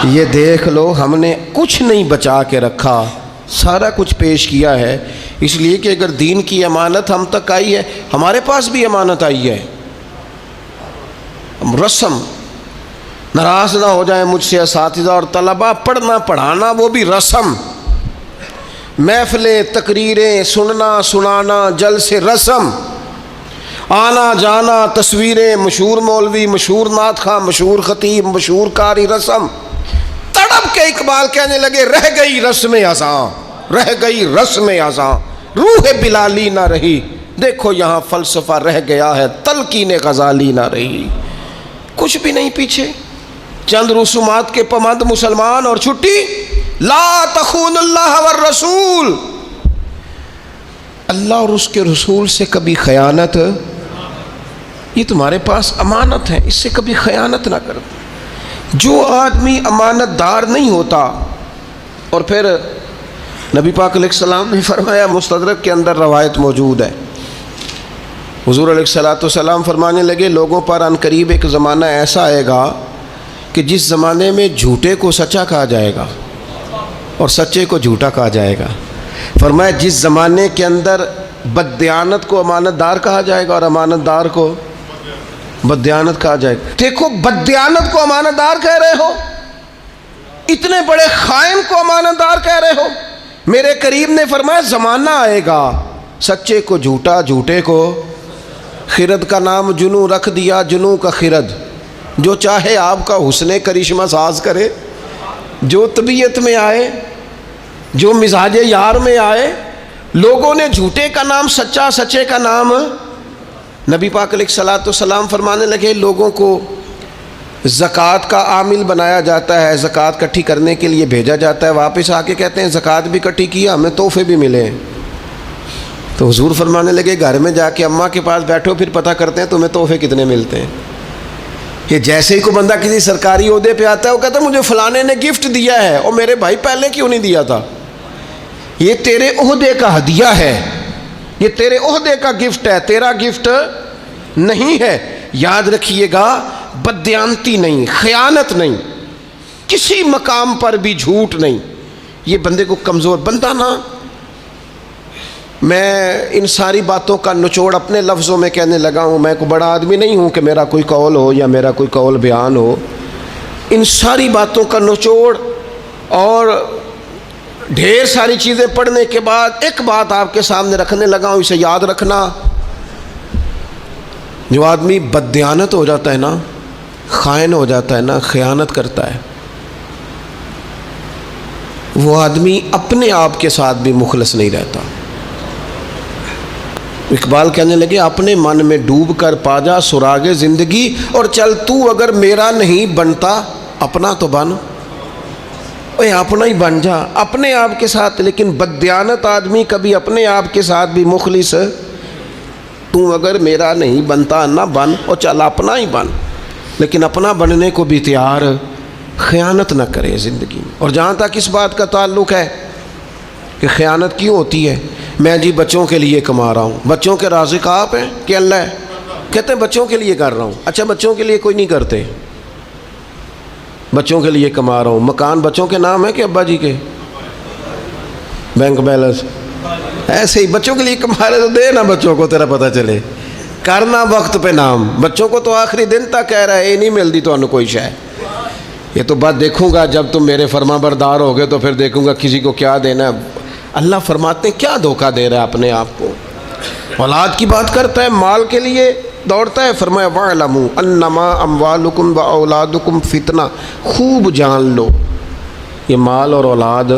یہ دیکھ لو ہم نے کچھ نہیں بچا کے رکھا، سارا کچھ پیش کیا ہے، اس لیے کہ اگر دین کی امانت ہم تک آئی ہے، ہمارے پاس بھی امانت آئی ہے۔ رسم، ناراض نہ ہو جائیں مجھ سے اساتذہ اور طلباء، پڑھنا پڑھانا وہ بھی رسم، محفلیں تقریریں سننا سنانا جلسے رسم، آنا جانا تصویریں، مشہور مولوی مشہور نعت خواں مشہور خطیب مشہور قاری رسم۔ تڑپ کے اقبال کہنے لگے رہ گئی رسم ازاں، رہ گئی رسم ازاں، روح بلالی نہ رہی، دیکھو یہاں فلسفہ رہ گیا ہے تلقین غزالی نہ رہی۔ کچھ بھی نہیں پیچھے، چند رسومات کے پابند مسلمان اور چھٹی۔ لا تخون اللہ والرسول، اللہ اور اس کے رسول سے کبھی خیانت، یہ تمہارے پاس امانت ہے، اس سے کبھی خیانت نہ کرو۔ جو آدمی امانت دار نہیں ہوتا، اور پھر نبی پاک علیہ السلام نے فرمایا، مستدرک کے اندر روایت موجود ہے، حضور علیہ السلام فرمانے لگے لوگوں پر عن قریب ایک زمانہ ایسا آئے گا کہ جس زمانے میں جھوٹے کو سچا کہا جائے گا اور سچے کو جھوٹا کہا جائے گا۔ فرمایا جس زمانے کے اندر بددیانت کو امانت دار کہا جائے گا اور امانت دار کو بددیانت کہا جائے گا۔ دیکھو بددیانت کو امانت دار کہہ رہے ہو، اتنے بڑے خائن کو امانت دار کہہ رہے ہو۔ میرے قریب نے فرمایا زمانہ آئے گا سچے کو جھوٹا جھوٹے کو خرد کا نام جنو رکھ دیا، جنو کا خرد، جو چاہے آپ کا حسن کرشمہ ساز کرے، جو طبیعت میں آئے، جو مزاج یار میں آئے۔ لوگوں نے جھوٹے کا نام سچا، سچے کا نام، نبی پاک علیہ السلام فرمانے لگے لوگوں کو زکوٰۃ کا عامل بنایا جاتا ہے، زکوٰۃ اکٹھی کرنے کے لیے بھیجا جاتا ہے، واپس آ کے کہتے ہیں زکوٰۃ بھی اکٹھی کیا، ہمیں تحفے بھی ملے۔ تو حضور فرمانے لگے گھر میں جا کے اماں کے پاس بیٹھو، پھر پتہ کرتے ہیں تمہیں تحفے کتنے ملتے ہیں۔ کہ جیسے ہی کوئی بندہ کسی سرکاری عہدے پہ آتا ہے وہ کہتا ہے مجھے فلانے نے گفٹ دیا ہے، اور میرے بھائی پہلے کیوں نہیں دیا تھا؟ یہ تیرے عہدے کا ہدیہ ہے، یہ تیرے عہدے کا گفٹ ہے، تیرا گفٹ نہیں ہے۔ یاد رکھیے گا بددیانتی نہیں، خیانت نہیں، کسی مقام پر بھی جھوٹ نہیں، یہ بندے کو کمزور بندہ نہ۔ میں ان ساری باتوں کا نچوڑ اپنے لفظوں میں کہنے لگا ہوں، میں کوئی بڑا آدمی نہیں ہوں کہ میرا کوئی قول ہو یا میرا کوئی قول بیان ہو۔ ان ساری باتوں کا نچوڑ اور ڈھیر ساری چیزیں پڑھنے کے بعد ایک بات آپ کے سامنے رکھنے لگا ہوں، اسے یاد رکھنا۔ جو آدمی بددیانت ہو جاتا ہے نا، خائن ہو جاتا ہے نا، خیانت کرتا ہے، وہ آدمی اپنے آپ کے ساتھ بھی مخلص نہیں رہتا۔ اقبال کہنے لگے اپنے من میں ڈوب کر پا جا سراغ زندگی، اور چل تو اگر میرا نہیں بنتا اپنا تو بن، اے اپنا ہی بن جا اپنے آپ کے ساتھ۔ لیکن بددیانت آدمی کبھی اپنے آپ کے ساتھ بھی مخلص، تو اگر میرا نہیں بنتا نہ بن، اور چل اپنا ہی بن، لیکن اپنا بننے کو بھی تیار خیانت نہ کرے زندگی میں۔ اور جہاں تک اس بات کا تعلق ہے کہ خیانت کیوں ہوتی ہے، میں جی بچوں کے لیے کما رہا ہوں، بچوں کے رازق آپ ہیں کہ اللہ ہے؟ کہتے ہیں بچوں کے لیے کر رہا ہوں۔ اچھا بچوں کے لیے کوئی نہیں کرتے، بچوں کے لیے کما رہا ہوں، مکان بچوں کے نام ہے کہ ابا جی کے؟ بینک بیلنس ایسے ہی بچوں کے لیے کما رہے تو دے نا بچوں کو، تیرا پتہ چلے کرنا وقت پہ نام۔ بچوں کو تو آخری دن تک کہہ رہا ہے یہ نہیں ملتی تو انہوں کوئی شے، یہ تو بات دیکھوں گا جب تم میرے فرما بردار ہوگے تو پھر دیکھوں گا کسی کو کیا دینا ہے۔ اللہ فرماتے ہیں کیا دھوکہ دے رہا ہے اپنے آپ کو، اولاد کی بات کرتا ہے، مال کے لیے دوڑتا ہے۔ فرمایا وَاعْلَمُوا أَنَّمَا أَمْوَالُكُمْ وَأَوْلَادُكُمْ فِتْنَةٌ، خوب جان لو یہ مال اور اولاد۔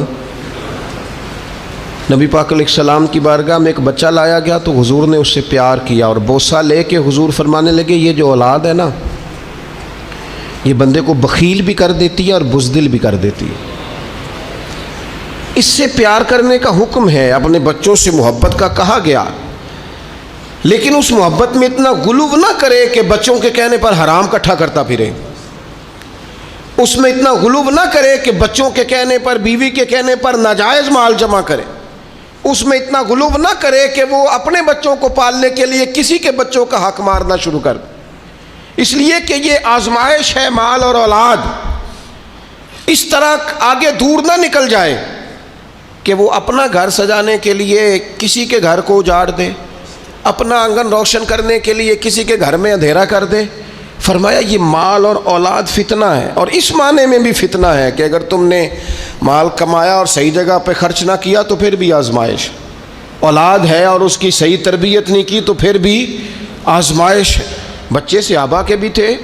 نبی پاک علیہ السلام کی بارگاہ میں ایک بچہ لایا گیا تو حضور نے اس سے پیار کیا، اور بوسہ لے کے حضور فرمانے لگے یہ جو اولاد ہے نا یہ بندے کو بخیل بھی کر دیتی ہے اور بزدل بھی کر دیتی ہے۔ اس سے پیار کرنے کا حکم ہے، اپنے بچوں سے محبت کا کہا گیا، لیکن اس محبت میں اتنا غلو نہ کرے کہ بچوں کے کہنے پر حرام کٹھا کرتا پھرے، اس میں اتنا غلو نہ کرے کہ بچوں کے کہنے پر، بیوی کے کہنے پر ناجائز مال جمع کرے، اس میں اتنا غلو نہ کرے کہ وہ اپنے بچوں کو پالنے کے لیے کسی کے بچوں کا حق مارنا شروع کر دے۔ اس لیے کہ یہ آزمائش ہے مال اور اولاد، اس طرح آگے دور نہ نکل جائے کہ وہ اپنا گھر سجانے کے لیے کسی کے گھر کو اجاڑ دے، اپنا آنگن روشن کرنے کے لیے کسی کے گھر میں اندھیرا کر دے۔ فرمایا یہ مال اور اولاد فتنہ ہے، اور اس معنی میں بھی فتنہ ہے کہ اگر تم نے مال کمایا اور صحیح جگہ پہ خرچ نہ کیا تو پھر بھی آزمائش، اولاد ہے اور اس کی صحیح تربیت نہیں کی تو پھر بھی آزمائش ہے۔ بچے صحابہ کے بھی تھے،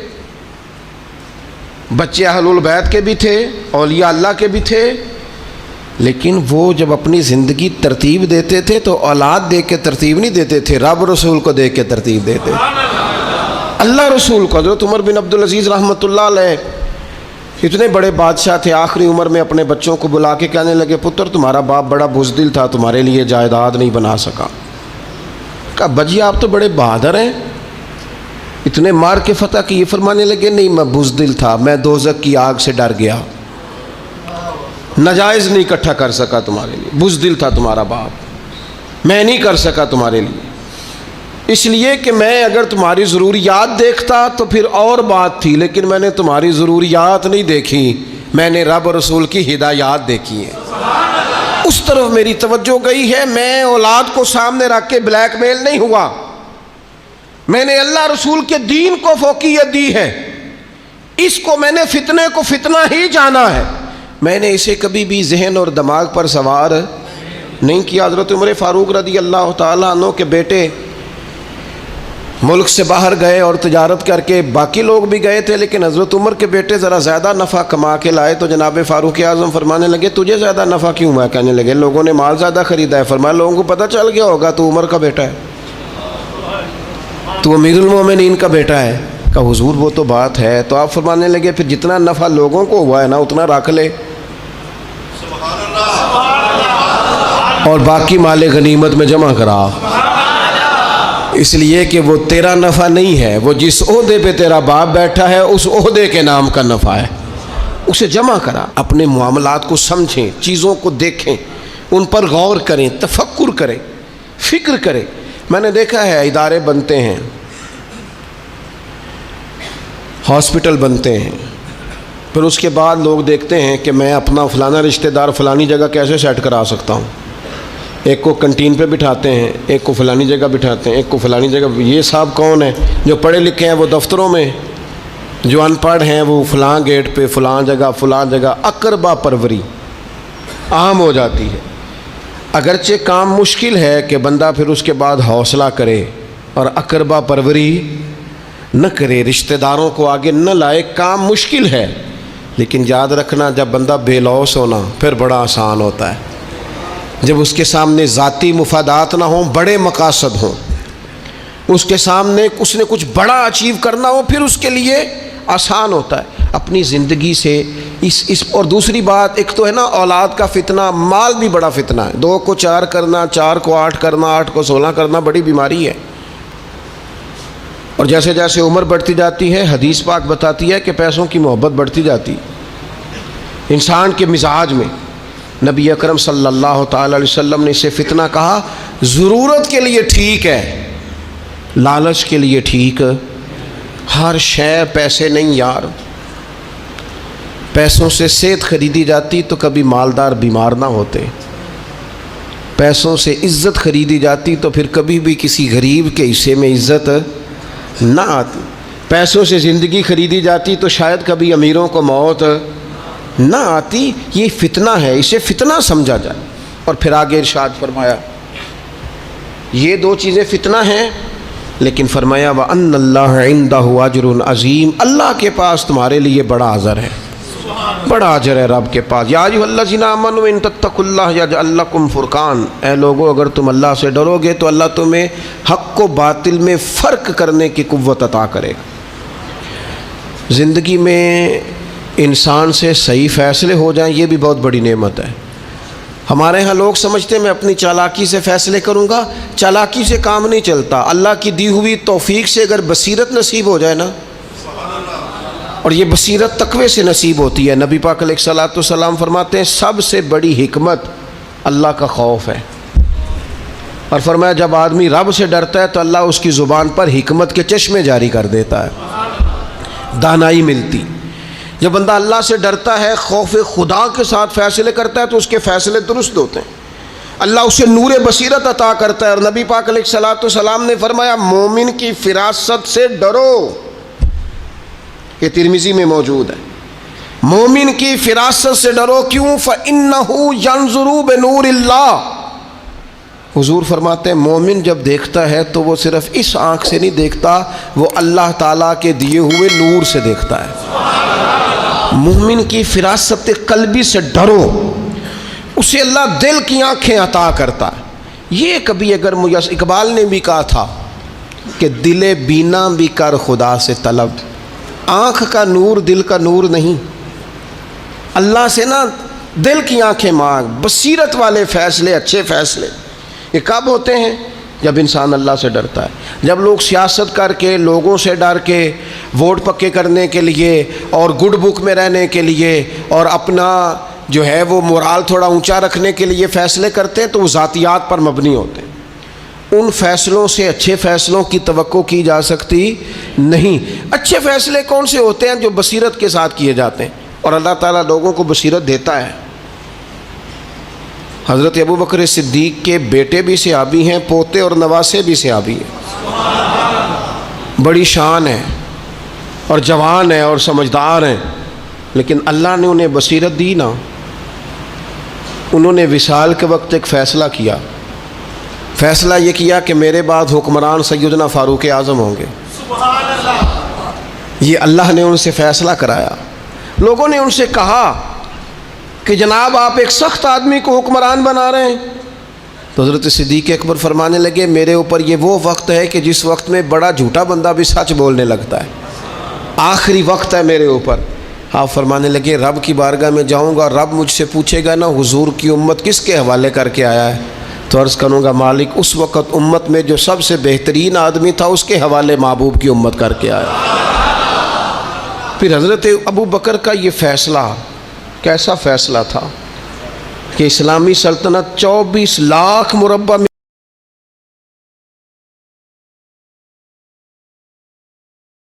بچے اہل البیت کے بھی تھے، اولیاء اللہ کے بھی تھے، لیکن وہ جب اپنی زندگی ترتیب دیتے تھے تو اولاد دیکھ کے ترتیب نہیں دیتے تھے، رب رسول کو دیکھ کے ترتیب دیتے، اللہ رسول کو۔ حضرت عمر بن عبدالعزیز رحمۃ اللہ علیہ اتنے بڑے بادشاہ تھے، آخری عمر میں اپنے بچوں کو بلا کے کہنے لگے پتر تمہارا باپ بڑا بزدل تھا، تمہارے لیے جائیداد نہیں بنا سکا۔ کہا بجی آپ تو بڑے بہادر ہیں، اتنے مار کے فتح کی۔ یہ فرمانے لگے نہیں میں بزدل تھا، میں دوزخ کی آگ سے ڈر گیا، ناجائز نہیں اکٹھا کر سکا تمہارے لیے، بزدل تھا تمہارا باپ، میں نہیں کر سکا تمہارے لیے، اس لیے کہ میں اگر تمہاری ضروریات دیکھتا تو پھر اور بات تھی، لیکن میں نے تمہاری ضروریات نہیں دیکھی، میں نے رب اور رسول کی ہدایات دیکھی ہیں، اس طرف میری توجہ گئی ہے۔ میں اولاد کو سامنے رکھ کے بلیک میل نہیں ہوا، میں نے اللہ رسول کے دین کو فوقیت دی ہے، اس کو میں نے فتنے کو فتنہ ہی جانا ہے، میں نے اسے کبھی بھی ذہن اور دماغ پر سوار نہیں کیا۔ حضرت عمر فاروق رضی اللہ تعالیٰ عنہ کے بیٹے ملک سے باہر گئے اور تجارت کر کے، باقی لوگ بھی گئے تھے لیکن حضرت عمر کے بیٹے ذرا زیادہ نفع کما کے لائے تو جناب فاروق اعظم فرمانے لگے تجھے زیادہ نفع کیوں ہوا؟ کہنے لگے لوگوں نے مال زیادہ خریدا ہے۔ فرمایا لوگوں کو پتہ چل گیا ہوگا تو عمر کا بیٹا ہے، تو امیر المومنین کا بیٹا ہے۔ کہا حضور وہ تو بات ہے، تو آپ فرمانے لگے پھر جتنا نفع لوگوں کو ہوا ہے نا اتنا رکھ لے اور باقی مال غنیمت میں جمع کرا، اس لیے کہ وہ تیرا نفع نہیں ہے، وہ جس عہدے پہ تیرا باپ بیٹھا ہے اس عہدے کے نام کا نفع ہے، اسے جمع کرا۔ اپنے معاملات کو سمجھیں، چیزوں کو دیکھیں، ان پر غور کریں، تفکر کریں، فکر کریں۔ میں نے دیکھا ہے ادارے بنتے ہیں، ہاسپٹل بنتے ہیں، پھر اس کے بعد لوگ دیکھتے ہیں کہ میں اپنا فلانا رشتہ دار فلانی جگہ کیسے سیٹ کرا سکتا ہوں، ایک کو کنٹین پہ بٹھاتے ہیں، ایک کو فلانی جگہ بٹھاتے ہیں، ایک کو فلانی جگہ۔ یہ صاحب کون ہیں؟ جو پڑھے لکھے ہیں وہ دفتروں میں، جو ان پڑھ ہیں وہ فلاں گیٹ پہ، فلاں جگہ۔ اقربا پروری عام ہو جاتی ہے، اگرچہ کام مشکل ہے کہ بندہ پھر اس کے بعد حوصلہ کرے اور اقربا پروری نہ کرے، رشتہ داروں کو آگے نہ لائے، کام مشکل ہے، لیکن یاد رکھنا جب بندہ بے لوث ہونا پھر بڑا آسان ہوتا ہے. جب اس کے سامنے ذاتی مفادات نہ ہوں، بڑے مقاصد ہوں، اس کے سامنے اس نے کچھ بڑا اچیو کرنا ہو، پھر اس کے لیے آسان ہوتا ہے. اپنی زندگی سے اس اور دوسری بات، ایک تو ہے نا اولاد کا فتنہ، مال بھی بڑا فتنہ ہے. 2 کو 4 کرنا، 4 کو 8 کرنا، 8 کو 16 کرنا بڑی بیماری ہے. اور جیسے جیسے عمر بڑھتی جاتی ہے، حدیث پاک بتاتی ہے کہ پیسوں کی محبت بڑھتی جاتی انسان کے مزاج میں. نبی اکرم صلی اللہ تعالی علیہ وسلم نے اسے فتنہ کہا. ضرورت کے لیے ٹھیک ہے، لالچ کے لیے ٹھیک ہر شے پیسے نہیں یار. پیسوں سے صحت خریدی جاتی تو کبھی مالدار بیمار نہ ہوتے. پیسوں سے عزت خریدی جاتی تو پھر کبھی بھی کسی غریب کے حصے میں عزت نہ آتی. پیسوں سے زندگی خریدی جاتی تو شاید کبھی امیروں کو موت نہ آتی. یہ فتنہ ہے، اسے فتنہ سمجھا جائے. اور پھر آگے ارشاد فرمایا یہ 2 چیزیں فتنہ ہیں، لیکن فرمایا وَأَنَّ اللَّهَ عِنْدَهُ أَجْرٌ عَظِيمٌ، اللہ کے پاس تمہارے لیے بڑا اجر ہے، بڑا اجر ہے رب کے پاس. یا ایھا الذین آمنوا ان تتقوا اللہ یجعل لکم فرقان، اے لوگو اگر تم اللہ سے ڈرو گے تو اللہ تمہیں حق و باطل میں فرق کرنے کی قوت عطا کرے گا. زندگی میں انسان سے صحیح فیصلے ہو جائیں یہ بھی بہت بڑی نعمت ہے. ہمارے ہاں لوگ سمجھتے ہیں میں اپنی چالاکی سے فیصلے کروں گا. چالاکی سے کام نہیں چلتا. اللہ کی دی ہوئی توفیق سے اگر بصیرت نصیب ہو جائے نا، اور یہ بصیرت تقوی سے نصیب ہوتی ہے. نبی پاک علیہ الصلوۃ والسلام فرماتے ہیں سب سے بڑی حکمت اللہ کا خوف ہے. اور فرمایا جب آدمی رب سے ڈرتا ہے تو اللہ اس کی زبان پر حکمت کے چشمے جاری کر دیتا ہے، دانائی ملتی. جب بندہ اللہ سے ڈرتا ہے، خوف خدا کے ساتھ فیصلے کرتا ہے تو اس کے فیصلے درست ہوتے ہیں. اللہ اسے نور بصیرت عطا کرتا ہے. اور نبی پاک علیہ الصلوۃ والسلام نے فرمایا مومن کی فراست سے ڈرو. یہ ترمذی میں موجود ہے. مومن کی فراست سے ڈرو. کیوں؟ فَإِنَّهُ يَنْظُرُ بِنُورِ اللَّهِ. حضور فرماتے ہیں مومن جب دیکھتا ہے تو وہ صرف اس آنکھ سے نہیں دیکھتا، وہ اللہ تعالیٰ کے دیے ہوئے نور سے دیکھتا ہے. مومن کی فراست قلبی سے ڈرو، اسے اللہ دل کی آنکھیں عطا کرتا ہے. یہ کبھی اگر اقبال نے بھی کہا تھا کہ دل بینا بھی کر خدا سے طلب. آنکھ کا نور دل کا نور نہیں. اللہ سے نا دل کی آنکھیں مانگ. بصیرت والے فیصلے، اچھے فیصلے یہ کب ہوتے ہیں؟ جب انسان اللہ سے ڈرتا ہے. جب لوگ سیاست کر کے، لوگوں سے ڈر کے، ووٹ پکے کرنے کے لیے اور گڈ بک میں رہنے کے لیے اور اپنا جو ہے وہ مورال تھوڑا اونچا رکھنے کے لیے فیصلے کرتے ہیں تو وہ ذاتیات پر مبنی ہوتے ہیں. ان فیصلوں سے اچھے فیصلوں کی توقع کی جا سکتی نہیں. اچھے فیصلے کون سے ہوتے ہیں؟ جو بصیرت کے ساتھ کیے جاتے ہیں. اور اللہ تعالیٰ لوگوں کو بصیرت دیتا ہے. حضرت ابو بکر صدیق کے بیٹے بھی صحابی ہیں، پوتے اور نواسے بھی صحابی ہیں. بڑی شان ہے اور جوان ہیں اور سمجھدار ہیں، لیکن اللہ نے انہیں بصیرت دی نا. انہوں نے وصال کے وقت ایک فیصلہ کیا. فیصلہ یہ کیا کہ میرے بعد حکمران سیدنا فاروق اعظم ہوں گے. یہ اللہ نے ان سے فیصلہ کرایا. لوگوں نے ان سے کہا کہ جناب آپ ایک سخت آدمی کو حکمران بنا رہے ہیں. تو حضرت صدیق اکبر فرمانے لگے میرے اوپر یہ وہ وقت ہے کہ جس وقت میں بڑا جھوٹا بندہ بھی سچ بولنے لگتا ہے. آخری وقت ہے میرے اوپر. آپ فرمانے لگے رب کی بارگاہ میں جاؤں گا، رب مجھ سے پوچھے گا نا حضور کی امت کس کے حوالے کر کے آیا ہے، تو عرض کروں گا مالک اس وقت امت میں جو سب سے بہترین آدمی تھا اس کے حوالے محبوب کی امت کر کے آیا. پھر حضرت ابو بکر کا یہ فیصلہ کیسا فیصلہ تھا کہ اسلامی سلطنت 24 لاکھ مربع